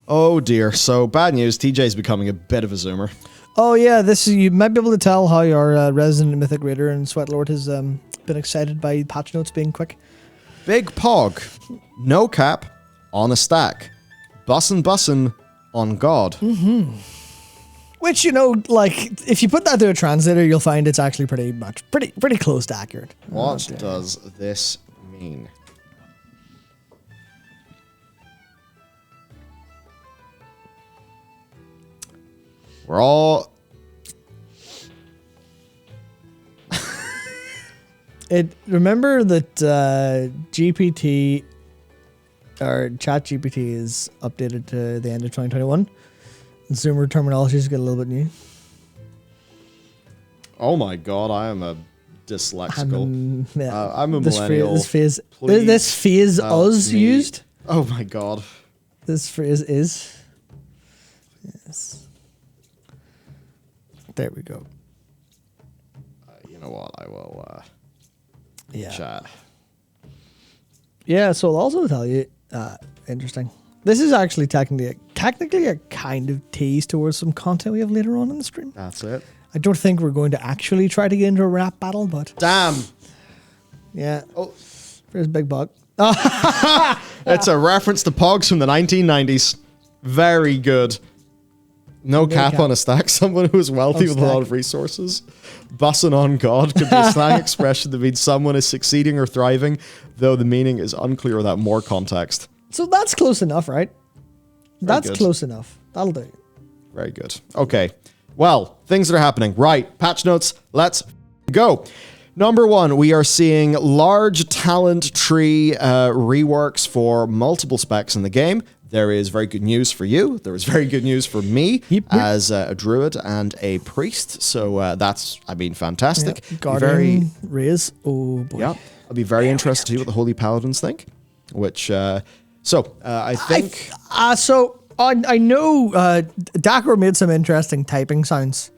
Oh dear. So bad news. TJ's becoming a bit of a zoomer. Oh yeah, you might be able to tell how your resident Mythic Raider and Sweatlord has been excited by patch notes being quick. Big Pog, no cap, on a stack, bussin' on God. Mm-hmm. Which, like, if you put that through a translator, you'll find it's actually pretty close to accurate. What does this mean? We're all... Remember that GPT or ChatGPT is updated to the end of 2021? Zoomer terminologies get a little bit new. Oh my God, I am a dyslexical. I'm a this millennial. This phase us used? Oh my God. This phrase is. Yes. There we go. You know what? I will chat. Yeah, so I'll also tell you, interesting. This is actually technically a kind of tease towards some content we have later on in the stream. That's it. I don't think we're going to actually try to get into a rap battle, but... Damn. Yeah. Oh, there's Big Bug. It's a reference to Pogs from the 1990s. Very good. No cap on a stack. Someone who is wealthy with a lot of resources. Bussin' on God could be a slang expression that means someone is succeeding or thriving, though the meaning is unclear without more context. So that's close enough, right? That's close enough. That'll do. Very good. Okay. Well, things that are happening. Right. Patch notes. Let's go. Number one, we are seeing large talent tree reworks for multiple specs in the game. There is very good news for you. There is very good news for me as a druid and a priest. So that's, fantastic. Yep. Guardian raise. Oh boy. Yeah. I'll be very interested to see what the Holy Paladins think. Which, I think... I know Dakar made some interesting typing sounds.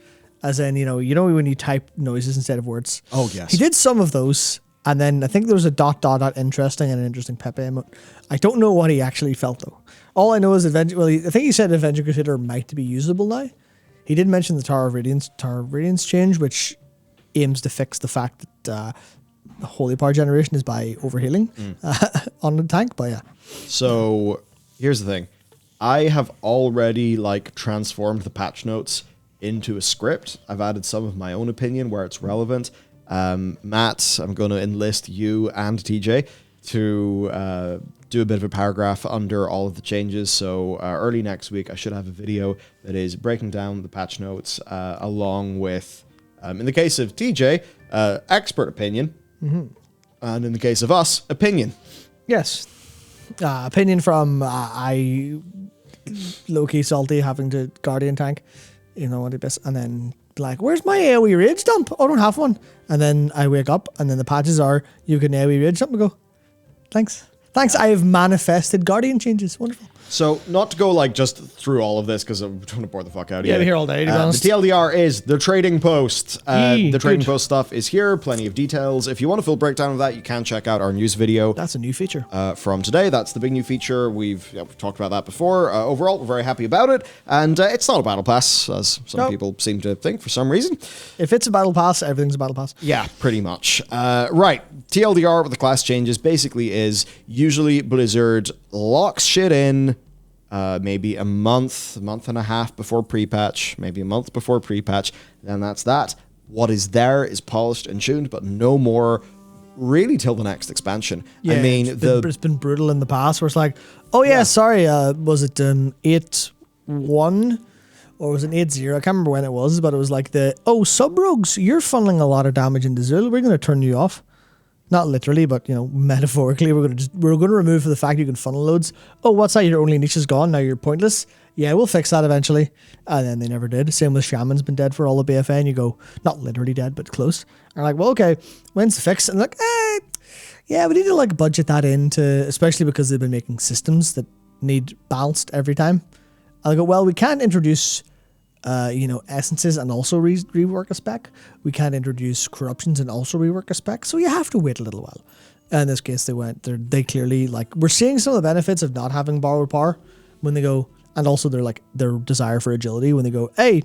As in, you know when you type noises instead of words. Oh, yes. He did some of those. And then I think there was a ... interesting and an interesting Pepe emote. I don't know what he actually felt, though. All I know is I think he said Avenger Crusader might be usable now. He did mention the Tower of Radiance change, which aims to fix the fact that Holy Power generation is by overhealing on the tank, but yeah. So, here's the thing. I have already, transformed the patch notes into a script. I've added some of my own opinion where it's relevant. Matt, I'm going to enlist you and TJ to do a bit of a paragraph under all of the changes. So early next week, I should have a video that is breaking down the patch notes along with, in the case of TJ, expert opinion, and in the case of us, opinion. Yes. Opinion from I low-key salty having to Guardian tank, what it is, and then where's my AoE rage dump? Oh, I don't have one. And then I wake up, and then the patches are, you can AoE rage dump, and go, thanks. I have manifested Guardian changes. Wonderful. So, not to go just through all of this, because I'm trying to bore the fuck out of you. Yeah, we're here all day, to be honest. The TLDR is the trading post. The trading post stuff is here. Plenty of details. If you want a full breakdown of that, you can check out our news video. That's a new feature. From today. That's the big new feature. We've talked about that before. Overall, we're very happy about it. And it's not a battle pass, as some people seem to think for some reason. If it's a battle pass, everything's a battle pass. Yeah, pretty much. Right. TLDR with the class changes basically is usually Blizzard locks shit in maybe a month and a half before pre-patch, maybe a month before pre-patch, then that's that. What is there is polished and tuned, but no more really till the next expansion. Yeah, it's been brutal in the past where it's like, sorry, was it 8-1 or was it 8-0? I can't remember when it was, but it was like sub-rogues, you're funneling a lot of damage into Zul, we're going to turn you off. Not literally, but metaphorically, we're going to remove the fact you can funnel loads. Oh, what's that? Your only niche is gone. Now you're pointless. Yeah, we'll fix that eventually. And then they never did. Same with Shaman's been dead for all of BFA, and you go, not literally dead, but close. And you're like, well, okay, when's the fix? And like, yeah, we need to budget that into, especially because they've been making systems that need balanced every time. I'll go, well, we can't introduce essences and also rework a spec. We can't introduce corruptions and also rework a spec. So you have to wait a little while. And in this case, they clearly, we're seeing some of the benefits of not having borrowed power when they go, and also their desire for agility when they go, hey,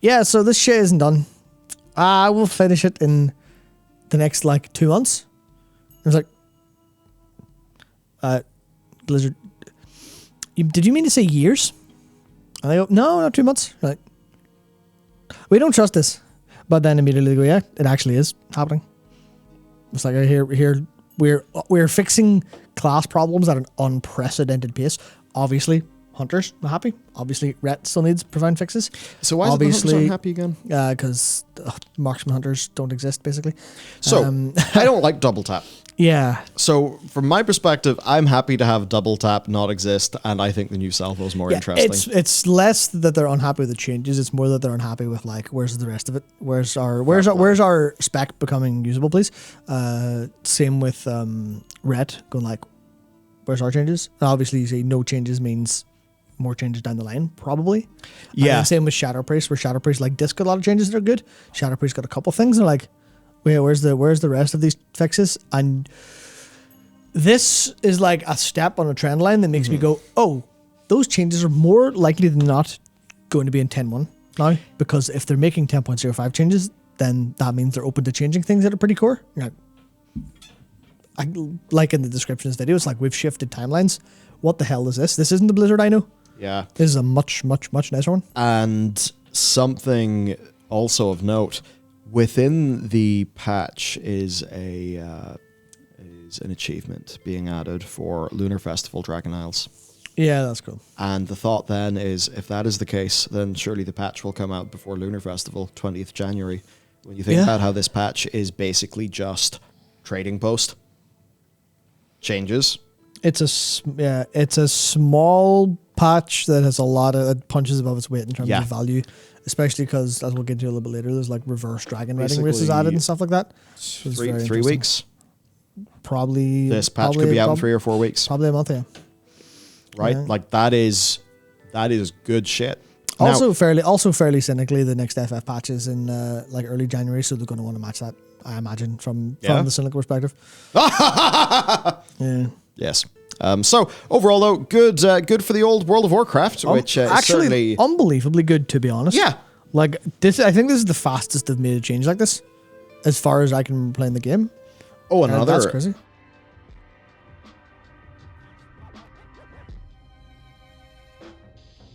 yeah, so this shit isn't done. I will finish it in the next 2 months. I was like, Blizzard, did you mean to say years? And they go, no, not 2 months. Like, we don't trust this. But then immediately they go, yeah, it actually is happening. It's like, we're fixing class problems at an unprecedented pace. Obviously, Hunters not happy. Obviously, Ret still needs profound fixes. So why is the Hunters unhappy again? Because marksman Hunters don't exist, basically. So, I don't like double tap. Yeah. So, from my perspective, I'm happy to have double tap not exist, and I think the new salvo is more interesting. It's less that they're unhappy with the changes. It's more that they're unhappy with where's the rest of it? Where's our spec becoming usable, please? Same with Ret going where's our changes? And obviously, you say no changes means more changes down the line, probably. Yeah. And same with Shadow Priest, where Shadow Priest Disc got a lot of changes that are good. Shadow Priest got a couple things and wait, where's the rest of these fixes? And this is a step on a trend line that makes me go, oh, those changes are more likely than not going to be in 10.1 now, because if they're making 10.05 changes, then that means they're open to changing things that are pretty core. Like in the description of this video, it's we've shifted timelines. What the hell is this? This isn't the Blizzard I know. Yeah. This is a much, much, much nicer one. And something also of note, within the patch is an achievement being added for Lunar Festival Dragon Isles. Yeah, that's cool. And the thought then is, if that is the case, then surely the patch will come out before Lunar Festival, 20th January. When you think about how this patch is basically just trading post changes. It's a small patch that has a lot of it punches above its weight in terms of value, especially because, as we'll get to a little bit later, there's reverse dragon riding races added and stuff like that. So 3 weeks. Probably this patch could be out in 3 or 4 weeks. Probably a month, yeah. Right, that is good shit. Also fairly cynically, the next FF patch is in early January, so they're going to want to match that, I imagine, from the cynical perspective. Yeah. Yes. So overall, though, good for the old World of Warcraft, which actually certainly unbelievably good, to be honest. Yeah. This, I think this is the fastest they've made a change like this, as far as I can play in the game. Oh, another that's crazy.